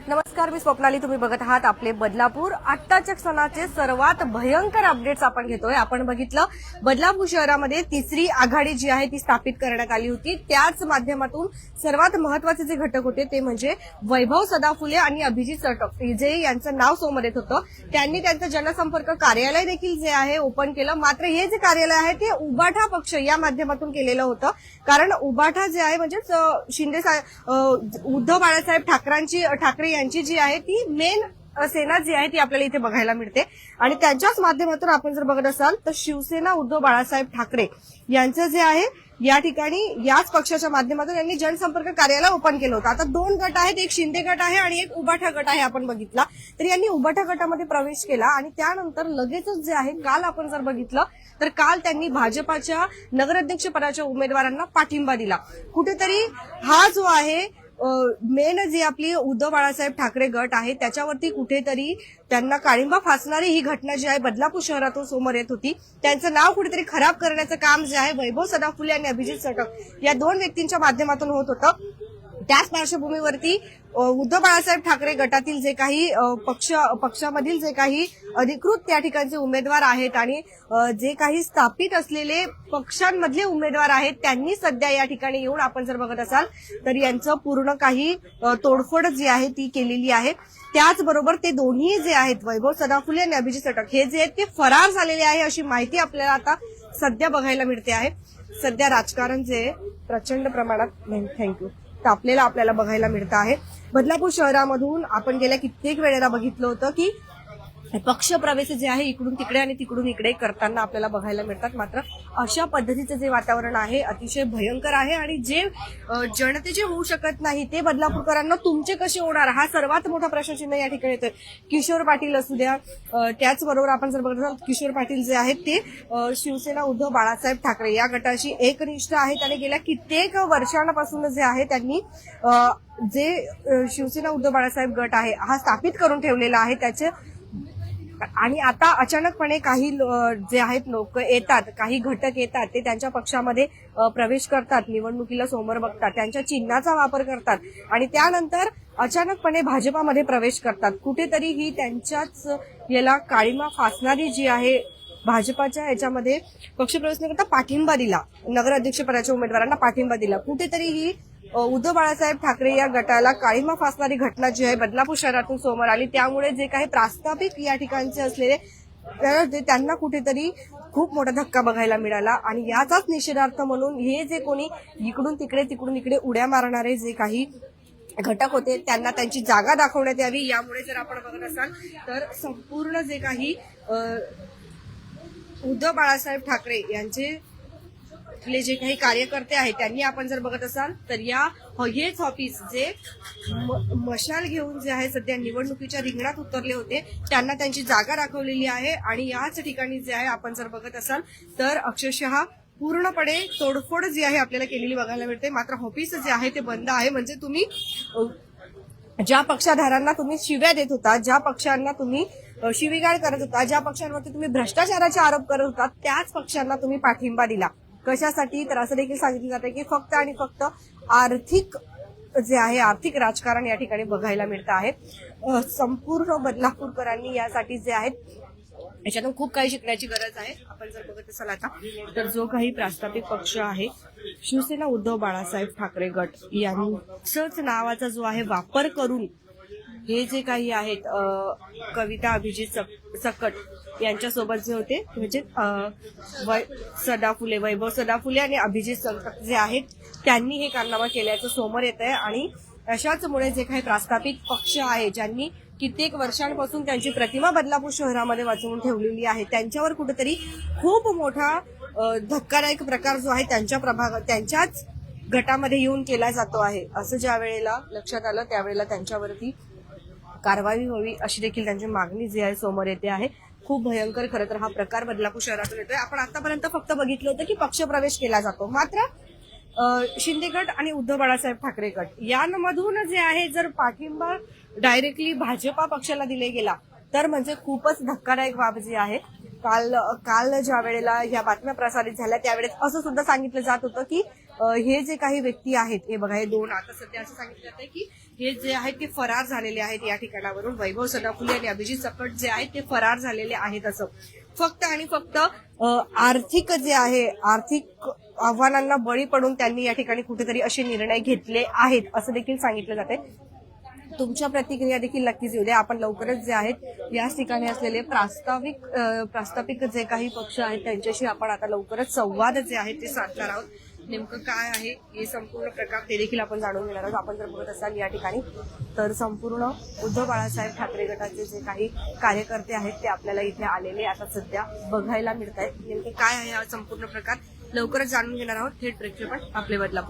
नमस्कार, मी स्वप्नाली. तुम्ही बघत आहात आपले बदलापूर. आत्ताच्या क्षणाचे सर्वात भयंकर अपडेट्स आपण घेतोय. आपण बघितलं बदलापूर शहरामध्ये तिसरी आघाडी जी आहे ती स्थापित करण्यात आली होती. त्याच माध्यमातून सर्वात महत्वाचे जे घटक होते ते म्हणजे वैभव सदाफुले आणि अभिजित चटप जे यांचं नाव समोर येत होतं. त्यांनी त्यांचं जनसंपर्क कार्यालय देखील जे आहे ओपन केलं. मात्र हे जे कार्यालय आहे ते उबाठा पक्ष या माध्यमातून केलेलं होतं. कारण उबाठा जे आहे म्हणजेच शिंदे उद्धव बाळासाहेब ठाकरे यांची जी आहे ती मेन सेना जी आहे ती आपल्याला इथे बघायला मिळते. आणि त्यांच्याच माध्यमातून आपण जर बघत असाल तर शिवसेना उद्धव बाळासाहेब ठाकरे यांचं जे आहे या ठिकाणी याच पक्षाच्या माध्यमातून यांनी जनसंपर्क कार्यालय ओपन केलं होतं. आता दोन गट आहेत, एक शिंदे गट आहे आणि एक उबाठा गट आहे. आपण बघितला तर यांनी उबाठा गटामध्ये प्रवेश केला आणि त्यानंतर लगेचच जे आहे काल आपण जर बघितलं तर काल त्यांनी भाजपाच्या नगराध्यक्षपदाच्या उमेदवारांना पाठिंबा दिला. कुठेतरी हा जो आहे मेन जी आपली उद्धव बाळासाहेब ठाकरे गट आहे त्याच्यावरती कुठेतरी त्यांना काळिंबा फासणारी ही घटना जी आहे बदलापूर शहरातून समोर येत होती. त्यांचं नाव कुठेतरी खराब करण्याचं काम जे आहे वैभव सदाफुले आणि अभिजित चटप या दोन व्यक्तींच्या माध्यमातून होत होतं. त्याच पार्श्वभूमीवरती उद्धव बाळासाहेब ठाकरे गटातील जे काही पक्षामधील जे काही अधिकृत त्या ठिकाणचे उमेदवार आहेत आणि जे काही स्थापित असलेले पक्षांमधले उमेदवार आहेत त्यांनी सध्या या ठिकाणी येऊन आपण जर बघत असाल तर यांचं पूर्ण काही तोडफोड जी आहे ती केलेली आहे. त्याचबरोबर ते दोन्ही जे आहेत वैभव सदाफुले आणि अभिजित चटप हे जे आहेत ते फरार झालेले आहे अशी माहिती आपल्याला आता सध्या बघायला मिळते आहे. सध्या राजकारण जे प्रचंड प्रमाणात थँक्यू तापलेलं आपल्याला बघायला मिळतं आहे. बदलापूर शहरामधून आपण गेल्या कित्येक वेळेला बघितलं होतं की पक्ष प्रवेश जे आहे इकडून तिकडे आणि तिकडून इकडे करताना आपल्याला बघायला मिळतात. मात्र अशा पद्धतीचं जे वातावरण आहे अतिशय भयंकर आहे आणि जे जनतेचे होऊ शकत नाही ते बदलापूरकरांना तुमचे कसे होणार हा सर्वात मोठा प्रश्नचिन्ह या ठिकाणी येतोय. किशोर पाटील असू द्या, त्याचबरोबर आपण जर बघत असाल किशोर पाटील जे आहेत ते शिवसेना उद्धव बाळासाहेब ठाकरे या गटाशी एकनिष्ठ आहेत आणि गेल्या कित्येक वर्षांपासून जे आहे त्यांनी जे शिवसेना उद्धव बाळासाहेब गट आहे हा स्थापित करून ठेवलेला आहे त्याचे. आणि आता अचानकपणे काही जे आहेत लोक येतात, काही घटक येतात ते त्यांच्या पक्षामध्ये प्रवेश करतात, निवडणुकीला समोर बघतात, त्यांच्या चिन्हाचा वापर करतात आणि त्यानंतर अचानकपणे भाजपामध्ये प्रवेश करतात. कुठेतरी ही त्यांच्याच याला काळिमा फासणारी जी आहे भाजपाच्या याच्यामध्ये पक्षप्रवेश न करता पाठिंबा दिला, नगराध्यक्षपदाच्या उमेदवारांना पाठिंबा दिला. कुठेतरी ही उद्धव बाळासाहेब ठाकरे या गटाला काळिमा फासणारी घटना जी आहे बदलापूर शहरातून समोर आली. त्यामुळे जे काही प्रास्ताविक या ठिकाणचे असलेले त्यांना कुठेतरी खूप मोठा धक्का बघायला मिळाला आणि याचाच निषेधार्थ म्हणून हे जे कोणी इकडून तिकडे उड्या मारणारे जे काही घटक होते त्यांना त्यांची जागा दाखवण्यात यावी. यामुळे जर आपण बघत असाल तर संपूर्ण जे काही उद्धव बाळासाहेब ठाकरे यांचे जे काही कार्यकर्ते आहेत त्यांनी आपण जर बघत असाल तर हेच ऑफिस जे मशाल घेऊन जे आहे सध्या निवडणुकीच्या रिंगणात उतरले होते त्यांना त्यांची जागा दाखवलेली आहे. आणि याच ठिकाणी जे आहे आपण जर बघत असाल तर अक्षरशः पूर्णपणे तोडफोड जी आहे आपल्याला केलेली बघायला मिळते. मात्र ऑफिस जे आहे ते बंद आहे. म्हणजे तुम्ही ज्या पक्षाधारांना तुम्ही शिव्या देत होता, ज्या पक्षांना तुम्ही शिवीगाळ करत होता, ज्या पक्षांवरती तुम्ही भ्रष्टाचाराचे आरोप करत होता त्याच पक्षांना तुम्ही पाठिंबा दिला. कशासाठी तर असं देखील सांगितलं जातं की फक्त आणि फक्त आर्थिक जे आहे आर्थिक राजकारण या ठिकाणी बघायला मिळतं आहे. संपूर्ण बदलापूरकरांनी यासाठी जे आहेत याच्यातून खूप काही शिकण्याची गरज आहे. आपण जर बघत असाल आता तर जो काही प्रास्ताविक पक्ष आहे शिवसेना उद्धव बाळासाहेब ठाकरे गट यांचंच नावाचा जो आहे वापर करून हे जे काही आहेत कविता अभिजित सकट यांच्यासोबत जे होते म्हणजे वैभव सदाफुले आणि अभिजित सकट जे आहेत त्यांनी हे कारनामा केल्याचं समोर येत आहे. आणि अशाचमुळे जे काही प्रास्ताविक पक्ष आहे ज्यांनी कित्येक वर्षांपासून त्यांची प्रतिमा बदलापूर शहरामध्ये वाचवून ठेवलेली आहे त्यांच्यावर कुठेतरी खूप मोठा धक्कादायक प्रकार जो आहे त्यांच्याच गटामध्ये येऊन केला जातो आहे. असं ज्या वेळेला लक्षात आलं त्यावेळेला त्यांच्यावरती कारवाई व्हावी अशी देखील त्यांची मागणी जी आहे समोर येते आहे. खूप भयंकर खरं तर हा प्रकार बदलापूर शहरातून येतोय. आपण आतापर्यंत फक्त बघितलं होतं की पक्ष प्रवेश केला जातो, मात्र शिंदे गट आणि उद्धव बाळासाहेब ठाकरे गट यांमधून जे आहे जर पाठिंबा डायरेक्टली भाजपा पक्षाला दिले गेला तर म्हणजे खूपच धक्कादायक बाब जी आहे. काल ज्या वेळेला या बातम्या प्रसारित झाल्या त्यावेळेस असं सुद्धा सांगितलं जात होतं की हे जे काही व्यक्ती आहेत, हे बघा, हे दोन, आता सध्या असं सांगितलं जातंय की हे जे आहेत ते फरार झालेले आहेत या ठिकाणावरून. वैभव सदाफुले आणि अभिजित चपट जे आहेत ते फरार झालेले आहेत. असं फक्त आणि फक्त आर्थिक जे आहे, आर्थिक आव्हानांना बळी पडून त्यांनी या ठिकाणी कुठेतरी असे निर्णय घेतले आहेत असं देखील सांगितलं जाते. तुमच्या प्रतिक्रिया देखील नक्कीच येऊ द्या. आपण लवकरच जे आहेत याच ठिकाणी असलेले प्रास्ताविक जे काही पक्ष आहेत त्यांच्याशी आपण आता लवकरच संवाद जे आहेत ते साधणार आहोत. नेमकं काय आहे हे संपूर्ण प्रकार ते देखील आपण जाणून घेणार आहोत. आपण जर बघत असाल या ठिकाणी तर संपूर्ण उद्धव बाळासाहेब ठाकरे गटाचे जे काही कार्यकर्ते आहेत ते आपल्याला इथे आलेले आता सध्या बघायला मिळत आहेत. नेमकं काय आहे हा संपूर्ण प्रकार लवकरच जाणून घेणार आहोत. थेट प्रेक्षेपण आपले बदलापूर.